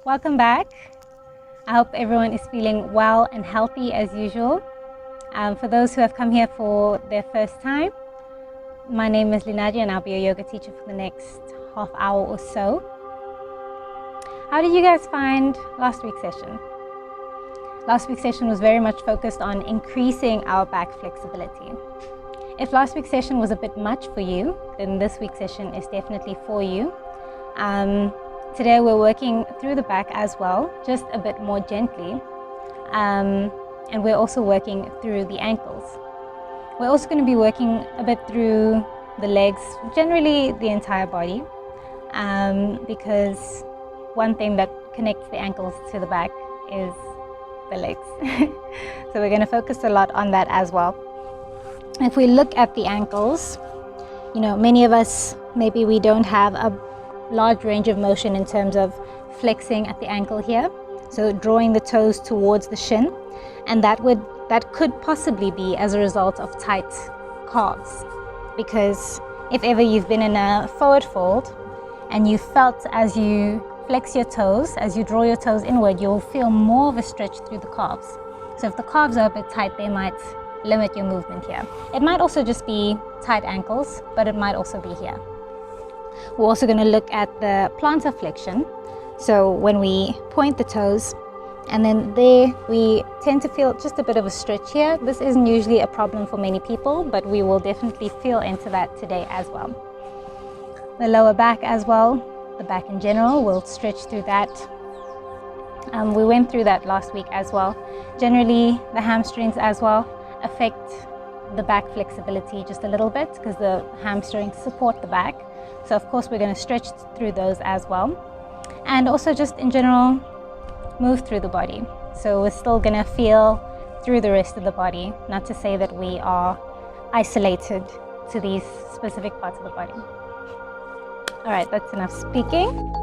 Welcome back. I hope everyone is feeling well and healthy as usual. For those who have come here for their first time, my name is Linadia and I'll be your yoga teacher for the next half hour or so. How did you guys find last week's session? Last week's session was very much focused on increasing our back flexibility. If last week's session was a bit much for you, then this week's session is definitely for you. Today we're working through the back as well, just a bit more gently. And we're also working through the ankles. We're also going to be working a bit through the legs, generally the entire body, because one thing that connects the ankles to the back is the legs. So we're going to focus a lot on that as well. If we look at the ankles, many of us, maybe we don't have a large range of motion in terms of flexing at the ankle here, so drawing the toes towards the shin, and that could possibly be as a result of tight calves, because if ever you've been in a forward fold and you felt as you flex your toes, as you draw your toes inward, you'll feel more of a stretch through the calves. So if the calves are a bit tight, they might limit your movement here. It might also just be tight ankles, but it might also be here. We're also going to look at the plantar flexion. So when we point the toes, and then there we tend to feel just a bit of a stretch here. This isn't usually a problem for many people, but we will definitely feel into that today as well. The lower back as well, the back in general, we'll stretch through that. We went through that last week as well. Generally, the hamstrings as well affect the back flexibility just a little bit because the hamstrings support the back. So of course we're going to stretch through those as well. And also just in general, move through the body. So we're still going to feel through the rest of the body, not to say that we are isolated to these specific parts of the body. All right, that's enough speaking.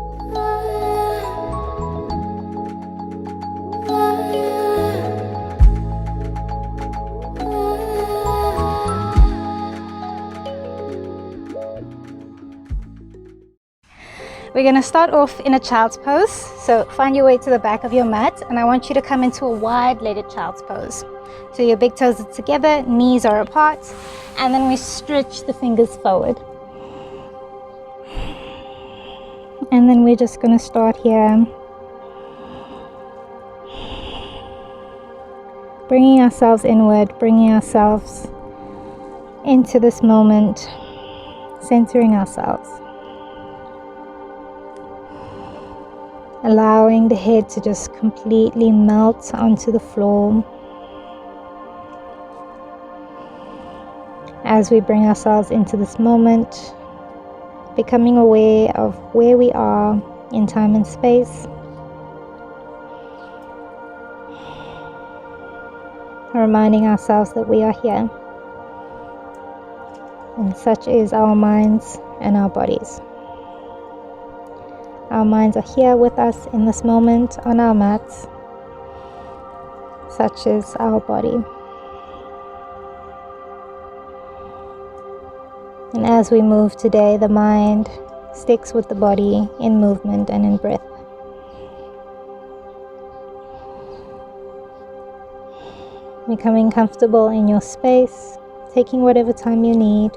We're going to start off in a child's pose. So find your way to the back of your mat, and I want you to come into a wide-legged child's pose. So your big toes are together, knees are apart, and then we stretch the fingers forward. And then we're just going to start here, bringing ourselves inward, bringing ourselves into this moment, centering ourselves. Allowing the head to just completely melt onto the floor as we bring ourselves into this moment, becoming aware of where we are in time and space, reminding ourselves that we are here, and such is our minds and our bodies. Our minds are here with us in this moment on our mats, such is our body. And as we move today, the mind sticks with the body in movement and in breath. Becoming comfortable in your space, taking whatever time you need.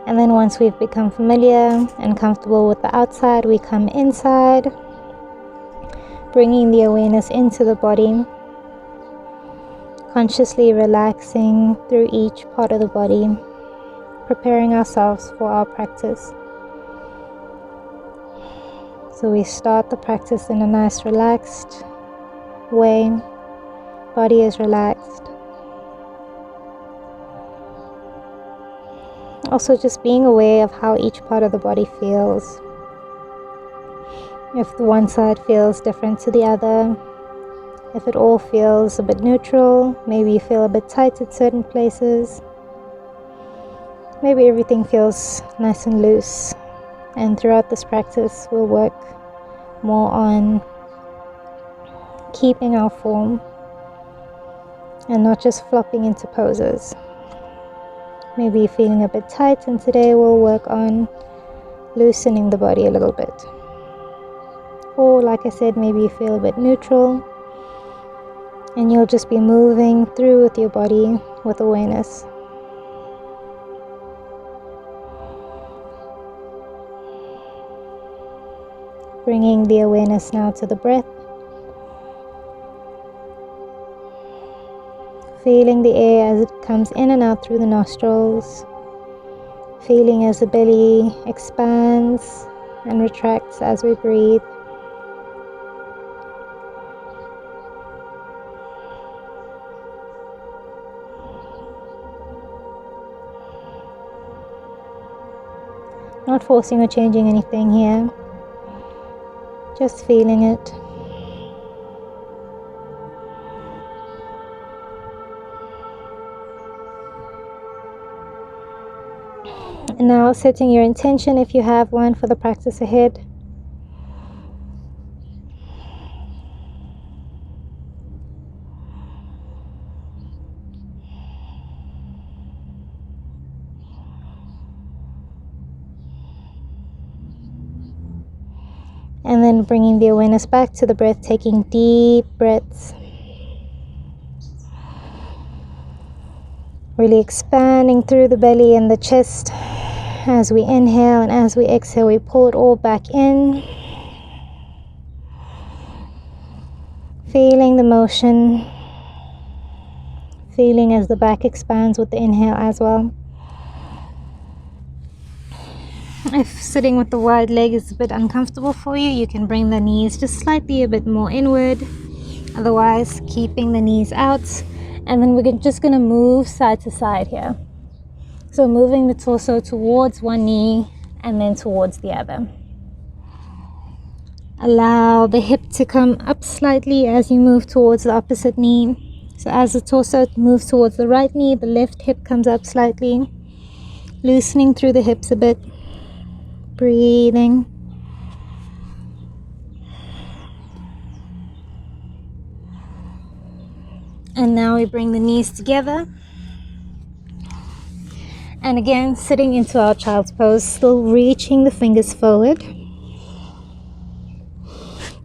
And then once we've become familiar and comfortable with the outside, we come inside, bringing the awareness into the body, consciously relaxing through each part of the body, preparing ourselves for our practice. So we start the practice in a nice relaxed way. Body is relaxed. Also just being aware of how each part of the body feels. If the one side feels different to the other, if it all feels a bit neutral, maybe you feel a bit tight at certain places, maybe everything feels nice and loose. And throughout this practice, we'll work more on keeping our form and not just flopping into poses. Maybe you're feeling a bit tight, and today we'll work on loosening the body a little bit. Or like I said, maybe you feel a bit neutral and you'll just be moving through with your body with awareness. Bringing the awareness now to the breath. Feeling the air as it comes in and out through the nostrils. Feeling as the belly expands and retracts as we breathe. Not forcing or changing anything here. Just feeling it. And now setting your intention, if you have one, for the practice ahead. And then bringing the awareness back to the breath, taking deep breaths. Really expanding through the belly and the chest. As we inhale and as we exhale, we pull it all back in. Feeling the motion. Feeling as the back expands with the inhale as well. If sitting with the wide leg is a bit uncomfortable for you, you can bring the knees just slightly a bit more inward. Otherwise, keeping the knees out. And then we're just going to move side to side here. So moving the torso towards one knee and then towards the other. Allow the hip to come up slightly as you move towards the opposite knee. So as the torso moves towards the right knee, the left hip comes up slightly. Loosening through the hips a bit. Breathing. And now we bring the knees together. And again, sitting into our child's pose, still reaching the fingers forward.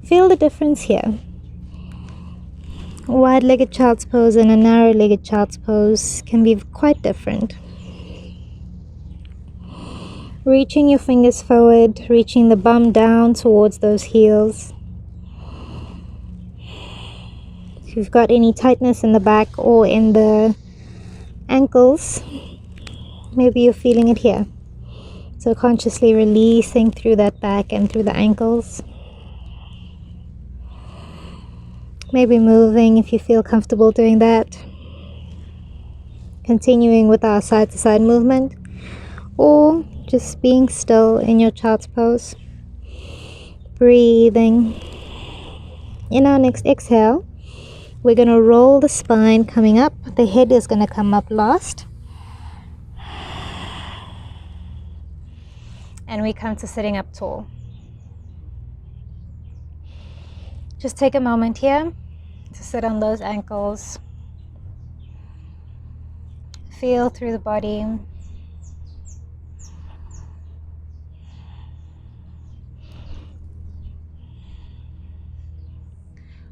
Feel the difference here. A wide-legged child's pose and a narrow-legged child's pose can be quite different. Reaching your fingers forward, reaching the bum down towards those heels. If you've got any tightness in the back or in the ankles, maybe you're feeling it here. So consciously releasing through that back and through the ankles. Maybe moving if you feel comfortable doing that. Continuing with our side to side movement. Or just being still in your child's pose. Breathing. In our next exhale, we're going to roll the spine coming up. The head is going to come up last. And we come to sitting up tall. Just take a moment here to sit on those ankles. Feel through the body.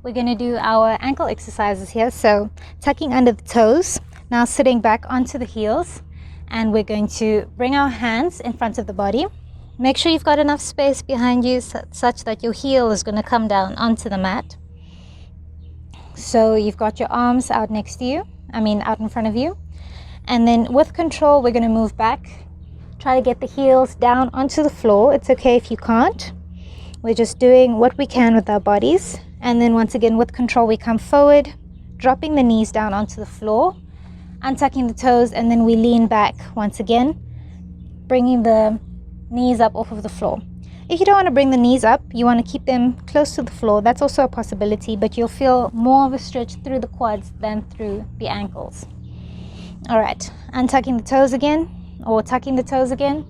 We're going to do our ankle exercises here. So tucking under the toes, now sitting back onto the heels, and we're going to bring our hands in front of the body. Make sure you've got enough space behind you such that your heel is going to come down onto the mat. So you've got your arms out next to you, out in front of you. And then with control, we're going to move back. Try to get the heels down onto the floor. It's okay if you can't. We're just doing what we can with our bodies. And then once again, with control, we come forward, dropping the knees down onto the floor, untucking the toes, and then we lean back once again, bringing the knees up off of the floor. If you don't want to bring the knees up, you want to keep them close to the floor. That's also a possibility, but you'll feel more of a stretch through the quads than through the ankles. All right, untucking the toes again, or tucking the toes again.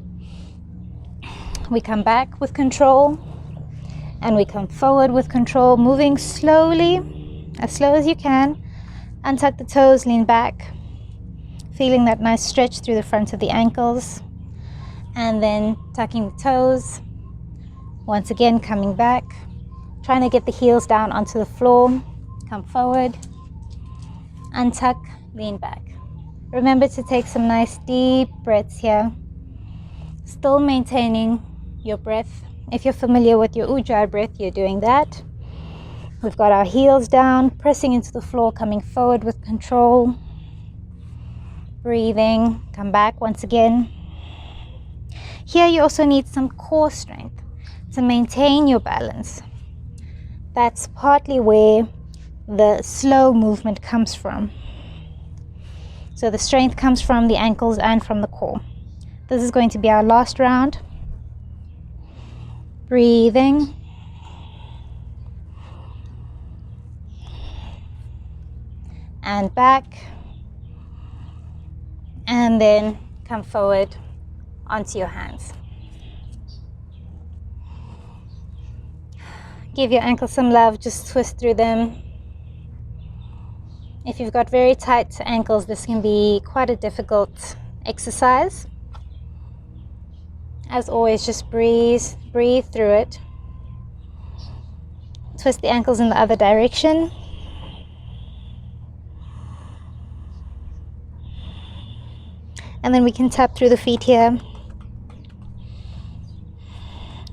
We come back with control, and we come forward with control, moving slowly, as slow as you can. Untuck the toes, lean back, feeling that nice stretch through the front of the ankles, and then tucking the toes. Once again, coming back, trying to get the heels down onto the floor. Come forward, untuck, lean back. Remember to take some nice deep breaths here, still maintaining your breath. If you're familiar with your Ujjayi breath, you're doing that. We've got our heels down, pressing into the floor, coming forward with control. Breathing, come back once again. Here you also need some core strength to maintain your balance. That's partly where the slow movement comes from. So the strength comes from the ankles and from the core. This is going to be our last round. Breathing. And back. And then come forward onto your hands. Give your ankles some love, just twist through them. If you've got very tight ankles, this can be quite a difficult exercise. As always, just breathe through it. Twist the ankles in the other direction. And then we can tap through the feet here.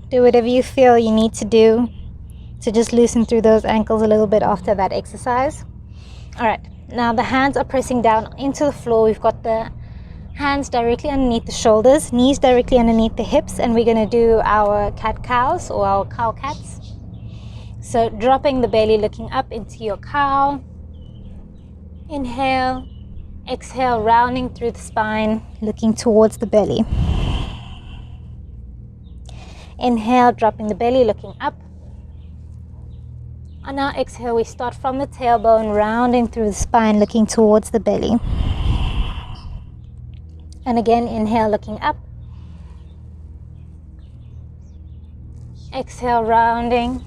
Do whatever you feel you need to do to just loosen through those ankles a little bit after that exercise. All right, now the hands are pressing down into the floor. We've got the hands directly underneath the shoulders, knees directly underneath the hips, and we're gonna do our cat-cows or our cow-cats. So dropping the belly, looking up into your cow. Inhale, exhale, rounding through the spine, looking towards the belly. Inhale, dropping the belly, looking up. On our exhale, we start from the tailbone, rounding through the spine, looking towards the belly. And again, inhale, looking up. Exhale, rounding.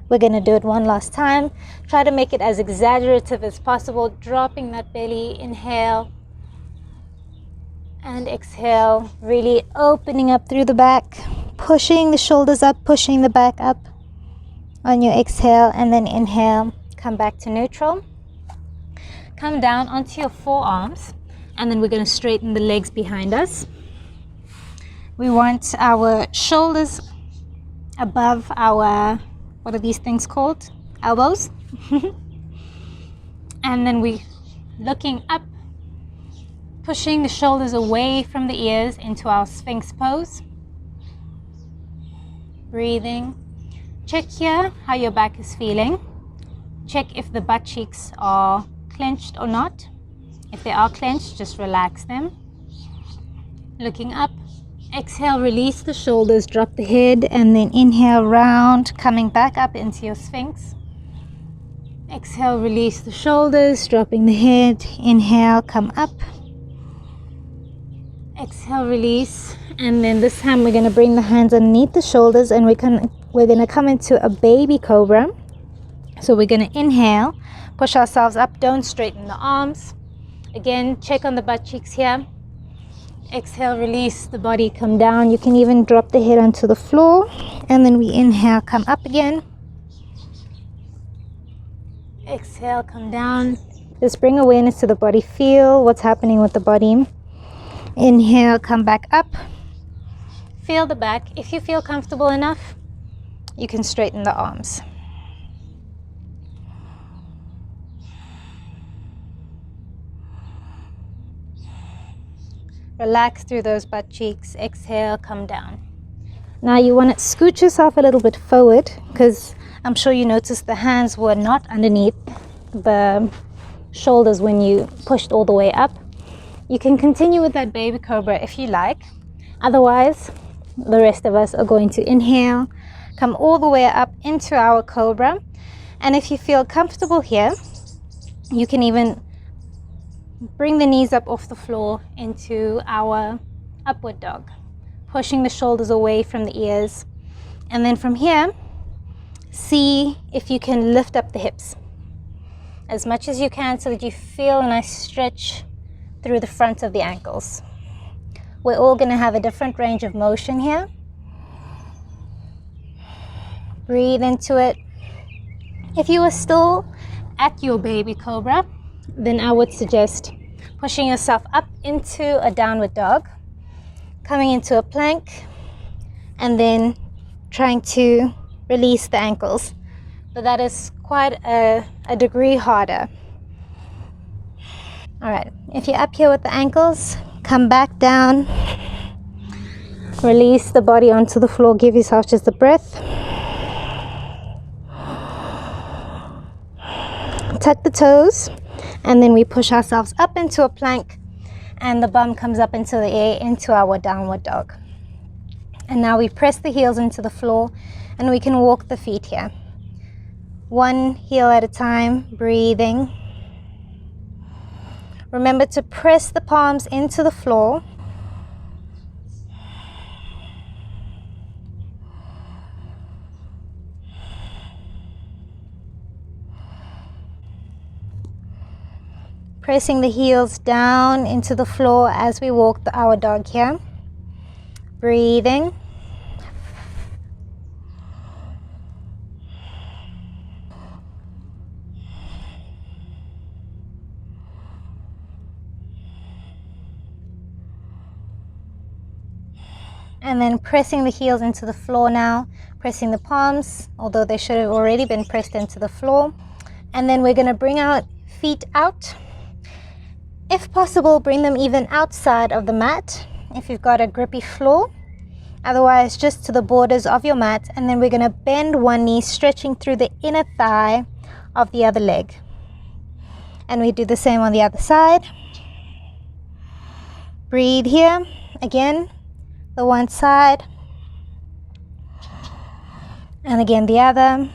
We're going to do it one last time. Try to make it as exaggerative as possible, dropping that belly. Inhale and exhale, really opening up through the back. Pushing the shoulders up, pushing the back up on your exhale, and then inhale, come back to neutral. Come down onto your forearms, and then we're going to straighten the legs behind us. We want our shoulders above our, what are these things called? Elbows. And then we looking up, pushing the shoulders away from the ears into our Sphinx pose. Breathing. Check here how your back is feeling. Check if the butt cheeks are clenched or not. If they are clenched, just relax them. Looking up. Exhale, release the shoulders, drop the head, and then inhale, round, coming back up into your Sphinx. Exhale, release the shoulders, dropping the head. Inhale, come up. Exhale, release, and then this time we're going to bring the hands underneath the shoulders, and we're going to come into a baby cobra. So we're going to inhale, push ourselves up, don't straighten the arms. Again, check on the butt cheeks here. Exhale, release the body, come down. You can even drop the head onto the floor, and then we inhale, come up again. Exhale, come down. Just bring awareness to the body, feel what's happening with the body. Inhale, come back up. Feel the back. If you feel comfortable enough, you can straighten the arms. Relax through those butt cheeks. Exhale, come down. Now you want to scoot yourself a little bit forward, because I'm sure you noticed the hands were not underneath the shoulders when you pushed all the way up. You can continue with that baby cobra if you like. Otherwise, the rest of us are going to inhale, come all the way up into our cobra. And if you feel comfortable here, you can even bring the knees up off the floor into our upward dog, pushing the shoulders away from the ears. And then from here, see if you can lift up the hips as much as you can so that you feel a nice stretch through the front of the ankles. We're all going to have a different range of motion here. Breathe into it. If you are still at your baby cobra, then I would suggest pushing yourself up into a downward dog, coming into a plank, and then trying to release the ankles. But that is quite a degree harder. All right, if you're up here with the ankles, come back down, release the body onto the floor, give yourself just a breath. Tuck the toes, and then we push ourselves up into a plank, and the bum comes up into the air into our downward dog. And now we press the heels into the floor, and we can walk the feet here. One heel at a time, breathing. Remember to press the palms into the floor. Pressing the heels down into the floor as we walk our dog here. Breathing. And then pressing the heels into the floor now, pressing the palms, although they should have already been pressed into the floor. And then we're going to bring our feet out. If possible, bring them even outside of the mat if you've got a grippy floor. Otherwise, just to the borders of your mat. And then we're going to bend one knee, stretching through the inner thigh of the other leg. And we do the same on the other side. Breathe here. Again, the one side. And again, the other.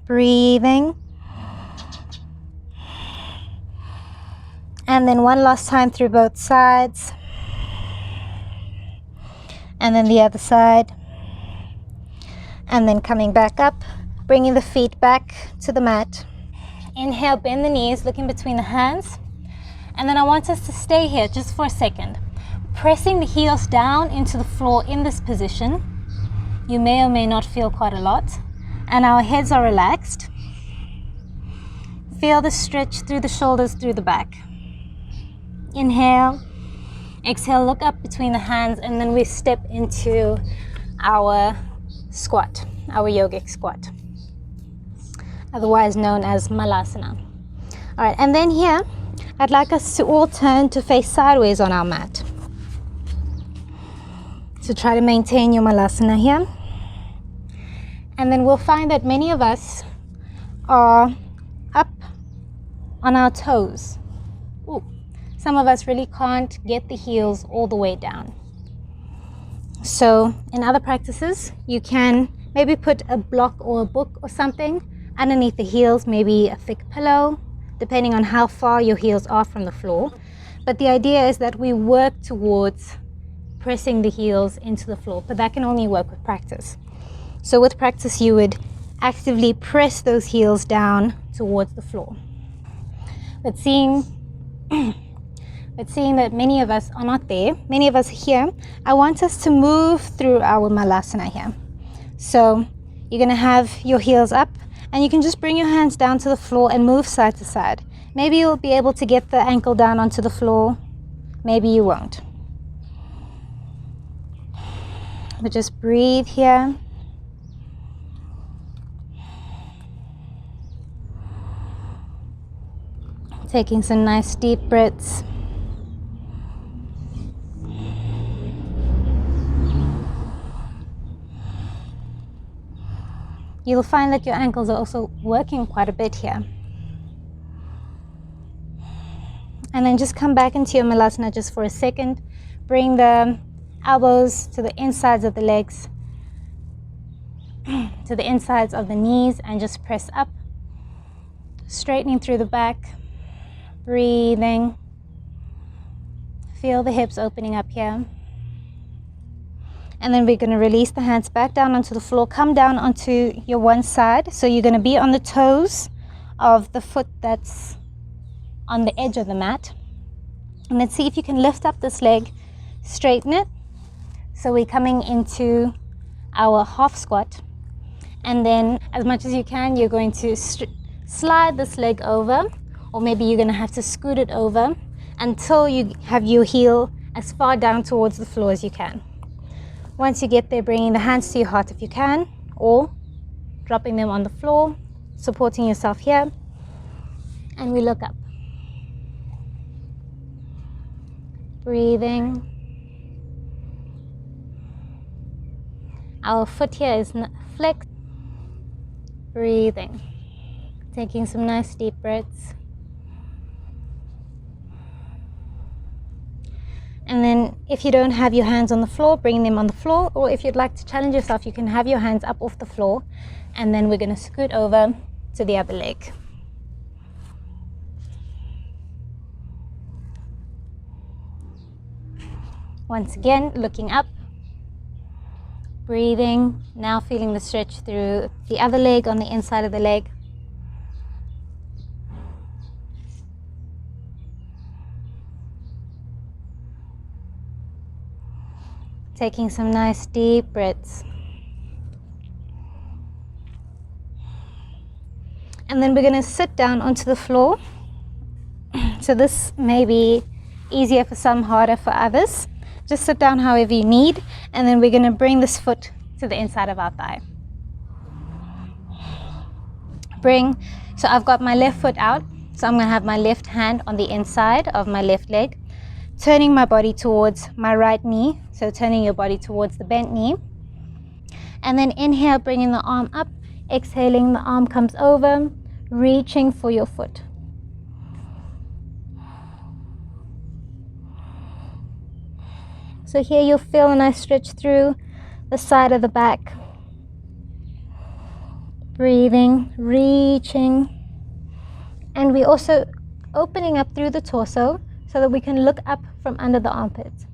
Breathing. And then one last time through both sides. And then the other side. And then coming back up, bringing the feet back to the mat. Inhale, bend the knees, looking between the hands. And then I want us to stay here just for a second. Pressing the heels down into the floor in this position. You may or may not feel quite a lot. And our heads are relaxed. Feel the stretch through the shoulders, through the back. Inhale, exhale, look up between the hands, and then we step into our squat, our yogic squat, otherwise known as Malasana. All right, and then here, I'd like us to all turn to face sideways on our mat. So try to maintain your Malasana here. And then we'll find that many of us are up on our toes. Ooh. Some of us really can't get the heels all the way down. So in other practices, you can maybe put a block or a book or something underneath the heels, maybe a thick pillow, depending on how far your heels are from the floor. But the idea is that we work towards pressing the heels into the floor, but that can only work with practice. So with practice, you would actively press those heels down towards the floor. But seeing that many of us are not there, many of us here, I want us to move through our Malasana here. So you're going to have your heels up, and you can just bring your hands down to the floor and move side to side. Maybe you'll be able to get the ankle down onto the floor, maybe you won't. But just breathe here. Taking some nice deep breaths. You'll find that your ankles are also working quite a bit here. And then just come back into your Malasana just for a second. Bring the elbows to the insides of the legs, to the insides of the knees, and just press up. Straightening through the back. Breathing. Feel the hips opening up here. And then we're going to release the hands back down onto the floor. Come down onto your one side. So you're going to be on the toes of the foot that's on the edge of the mat. And then see if you can lift up this leg, straighten it. So we're coming into our half squat. And then as much as you can, you're going to slide this leg over, or maybe you're going to have to scoot it over until you have your heel as far down towards the floor as you can. Once you get there, bringing the hands to your heart if you can, or dropping them on the floor, supporting yourself here, and we look up. Breathing. Our foot here is flexed. Breathing. Taking some nice deep breaths. And then if you don't have your hands on the floor, bring them on the floor. Or if you'd like to challenge yourself, you can have your hands up off the floor. And then we're going to scoot over to the other leg. Once again, looking up. Breathing. Now feeling the stretch through the other leg on the inside of the leg. Taking some nice deep breaths. And then we're going to sit down onto the floor. So this may be easier for some, harder for others. Just sit down however you need, and then we're going to bring this foot to the inside of our thigh. So I've got my left foot out, so I'm going to have my left hand on the inside of my left leg, turning my body towards my right knee, so turning your body towards the bent knee. And then inhale, bringing the arm up, exhaling, the arm comes over, reaching for your foot. So here you'll feel a nice stretch through the side of the back. Breathing, reaching. And we're also opening up through the torso so that we can look up from under the armpits.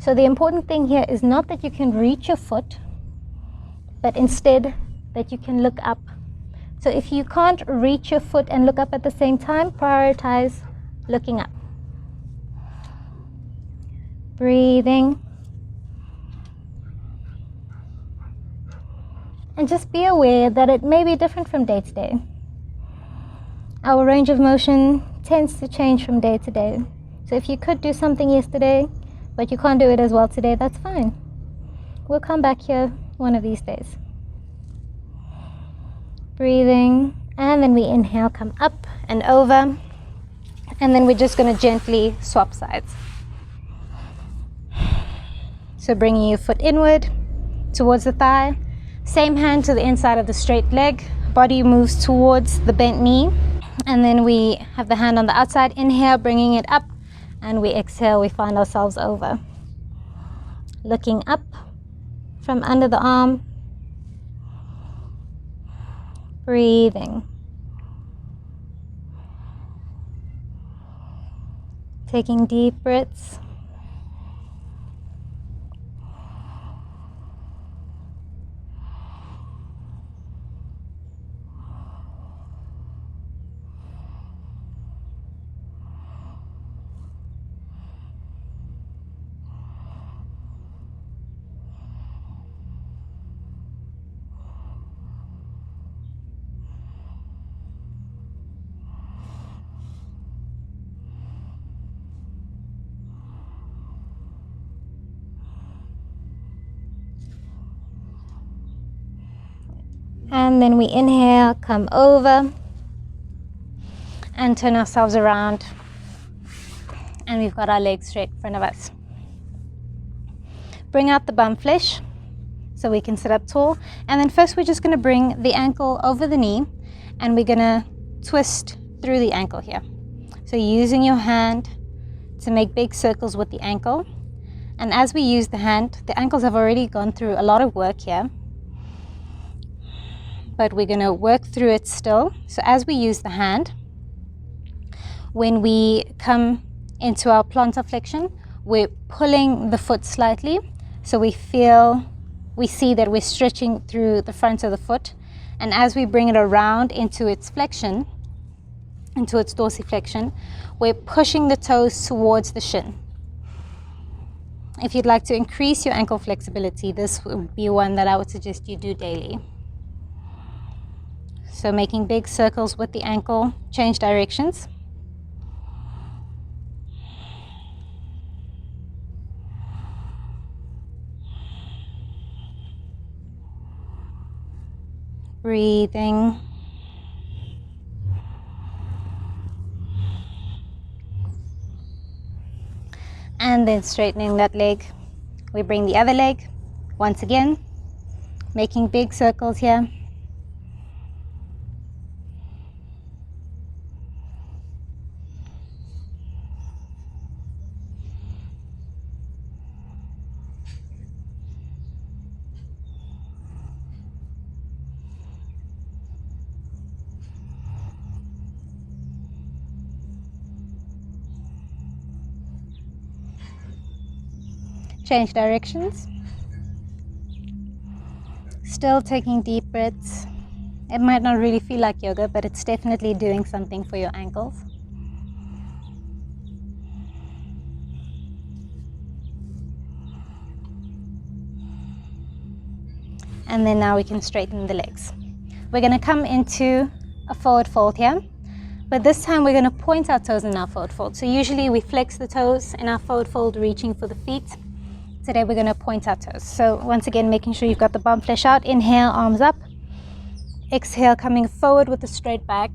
So the important thing here is not that you can reach your foot, but instead that you can look up. So if you can't reach your foot and look up at the same time, prioritize looking up. Breathing. And just be aware that it may be different from day to day. Our range of motion tends to change from day to day. So if you could do something yesterday, but you can't do it as well today, that's fine. We'll come back here one of these days. Breathing, and then we inhale, come up and over, and then we're just going to gently swap sides. So bringing your foot inward towards the thigh, same hand to the inside of the straight leg, body moves towards the bent knee, and then we have the hand on the outside. Inhale, bringing it up, and we exhale, we find ourselves over. Looking up from under the arm, breathing. Taking deep breaths. And then we inhale, come over, and turn ourselves around. And we've got our legs straight in front of us. Bring out the bum flesh so we can sit up tall. And then first we're just going to bring the ankle over the knee, and we're going to twist through the ankle here. So using your hand to make big circles with the ankle. And as we use the hand, the ankles have already gone through a lot of work here, but we're going to work through it still. So as we use the hand, when we come into our plantar flexion, we're pulling the foot slightly, so we see that we're stretching through the front of the foot, and as we bring it around into its flexion, into its dorsiflexion, we're pushing the toes towards the shin. If you'd like to increase your ankle flexibility, this would be one that I would suggest you do daily. So making big circles with the ankle, change directions. Breathing. And then straightening that leg. We bring the other leg, once again, making big circles here. Change directions. Still taking deep breaths. It might not really feel like yoga, but it's definitely doing something for your ankles. And then now we can straighten the legs. We're going to come into a forward fold here, but this time we're going to point our toes in our forward fold. So usually we flex the toes in our forward fold, reaching for the feet. Today we're going to point our toes. So once again, making sure you've got the bum flesh out. Inhale, arms up. Exhale, coming forward with a straight back.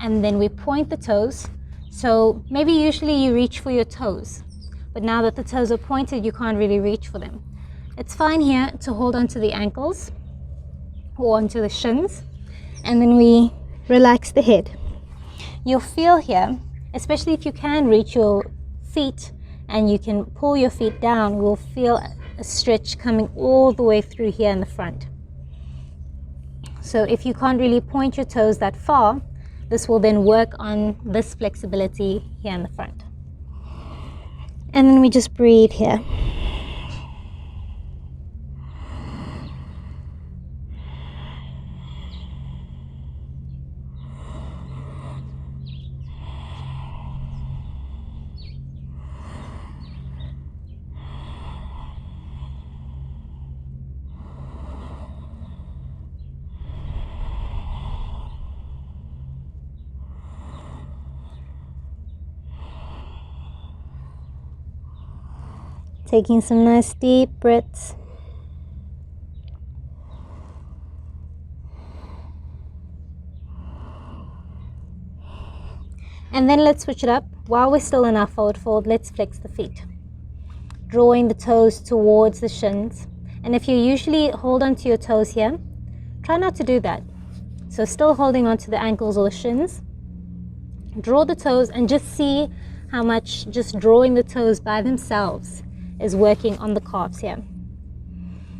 And then we point the toes. So maybe usually you reach for your toes, but now that the toes are pointed, you can't really reach for them. It's fine here to hold onto the ankles or onto the shins, and then we relax the head. You'll feel here, especially if you can reach your feet and you can pull your feet down, we'll feel a stretch coming all the way through here in the front. So if you can't really point your toes that far, this will then work on this flexibility here in the front. And then we just breathe here. Taking some nice deep breaths. And then let's switch it up. While we're still in our forward fold, let's flex the feet. Drawing the toes towards the shins. And if you usually hold onto your toes here, try not to do that. So still holding onto the ankles or the shins. Draw the toes and just see how much just drawing the toes by themselves is working on the calves here.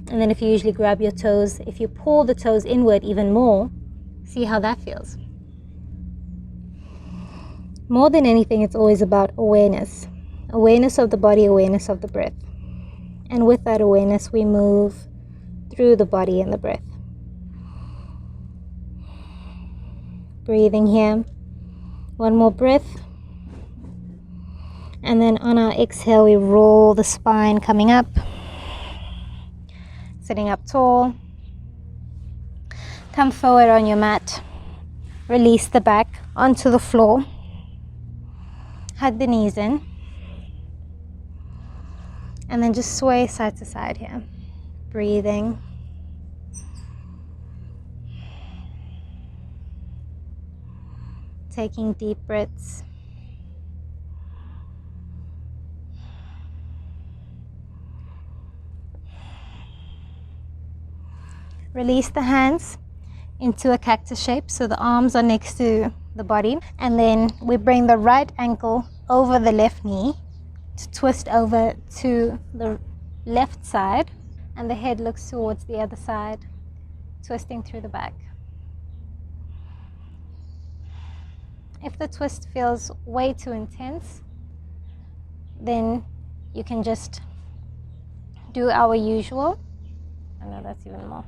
And then if you usually grab your toes, if you pull the toes inward even more, see how that feels. More than anything, it's always about awareness. Awareness of the body, awareness of the breath. And with that awareness, we move through the body and the breath. Breathing here. One more breath. And then on our exhale, we roll the spine coming up. Sitting up tall. Come forward on your mat. Release the back onto the floor. Hug the knees in. And then just sway side to side here. Breathing. Taking deep breaths. Release the hands into a cactus shape, so the arms are next to the body. And then we bring the right ankle over the left knee to twist over to the left side, and the head looks towards the other side, twisting through the back. If the twist feels way too intense, then you can just do our usual. I know that's even more.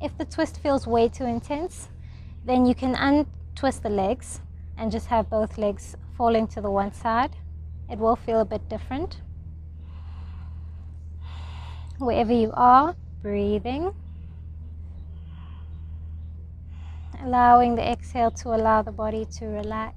If the twist feels way too intense, then you can untwist the legs and just have both legs falling to the one side. It will feel a bit different. Wherever you are, breathing. Allowing the exhale to allow the body to relax.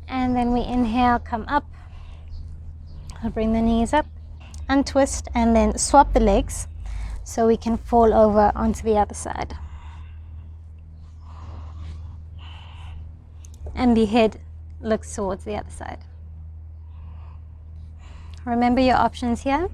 And then we inhale, come up. I'll bring the knees up, untwist, and then swap the legs so we can fall over onto the other side. And the head looks towards the other side. Remember your options here.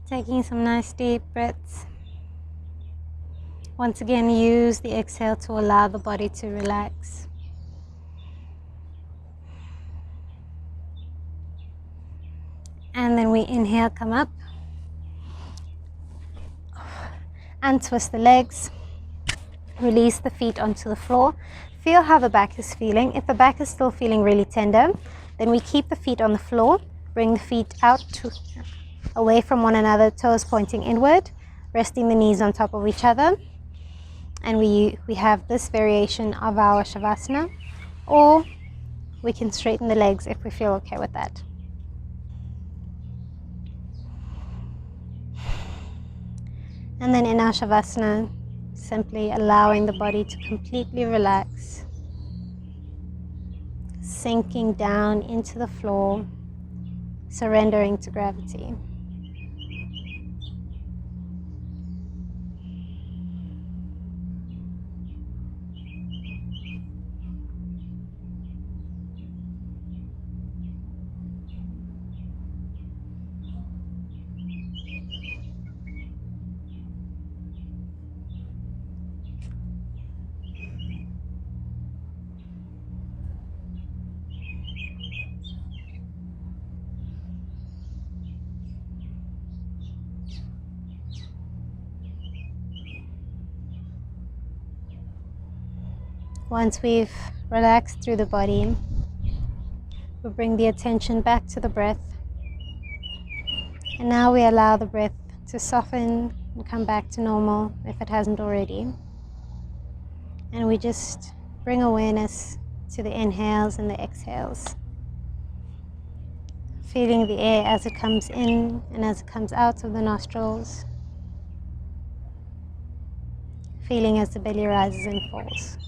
Taking some nice deep breaths. Once again, use the exhale to allow the body to relax. And then we inhale, come up. Untwist the legs. Release the feet onto the floor. Feel how the back is feeling. If the back is still feeling really tender, then we keep the feet on the floor. Bring the feet out away from one another, toes pointing inward, resting the knees on top of each other. And we have this variation of our Shavasana, or we can straighten the legs if we feel okay with that. And then in our Shavasana, simply allowing the body to completely relax, sinking down into the floor, surrendering to gravity. Once we've relaxed through the body, we bring the attention back to the breath. And now we allow the breath to soften and come back to normal if it hasn't already. And we just bring awareness to the inhales and the exhales. Feeling the air as it comes in and as it comes out of the nostrils. Feeling as the belly rises and falls.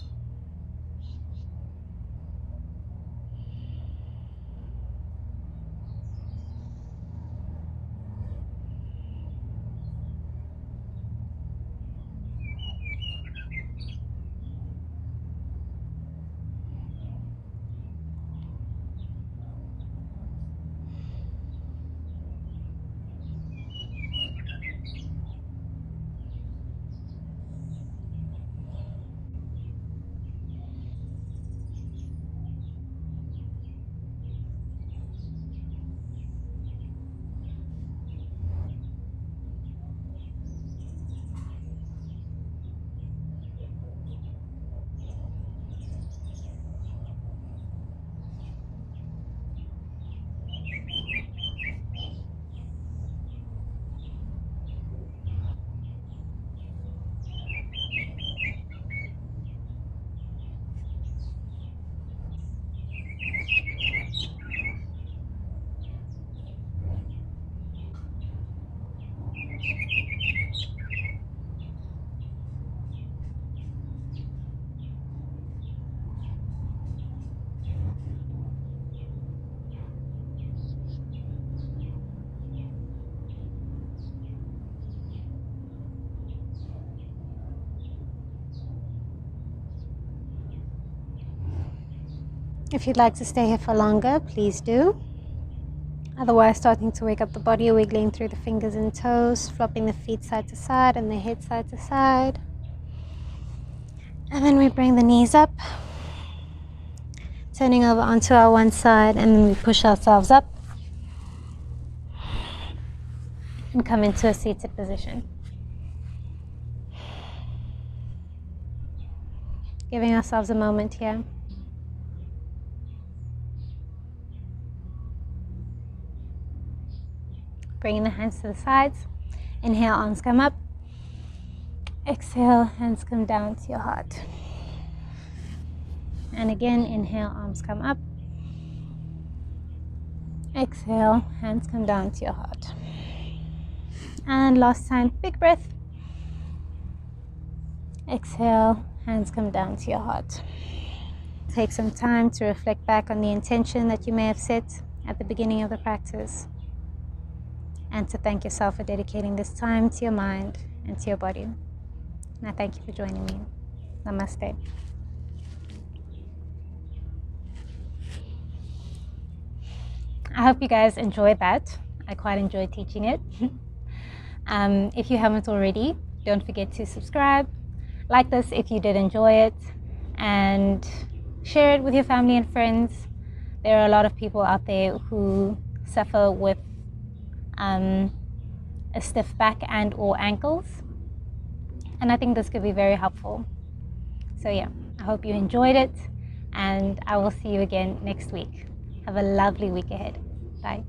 If you'd like to stay here for longer, please do. Otherwise, starting to wake up the body, wiggling through the fingers and toes, flopping the feet side to side and the head side to side. And then we bring the knees up, turning over onto our one side, and then we push ourselves up and come into a seated position. Giving ourselves a moment here. Bringing the hands to the sides. Inhale, arms come up. Exhale, hands come down to your heart. And again, inhale, arms come up. Exhale, hands come down to your heart. And last time, big breath. Exhale, hands come down to your heart. Take some time to reflect back on the intention that you may have set at the beginning of the practice, and to thank yourself for dedicating this time to your mind and to your body. And I thank you for joining me. Namaste. I hope you guys enjoyed that. I quite enjoyed teaching it. If you haven't already, don't forget to subscribe, like this if you did enjoy it, and share it with your family and friends. There are a lot of people out there who suffer with a stiff back and or ankles, and I think this could be very helpful. So yeah, I hope you enjoyed it, and I will see you again next week. Have a lovely week ahead. Bye.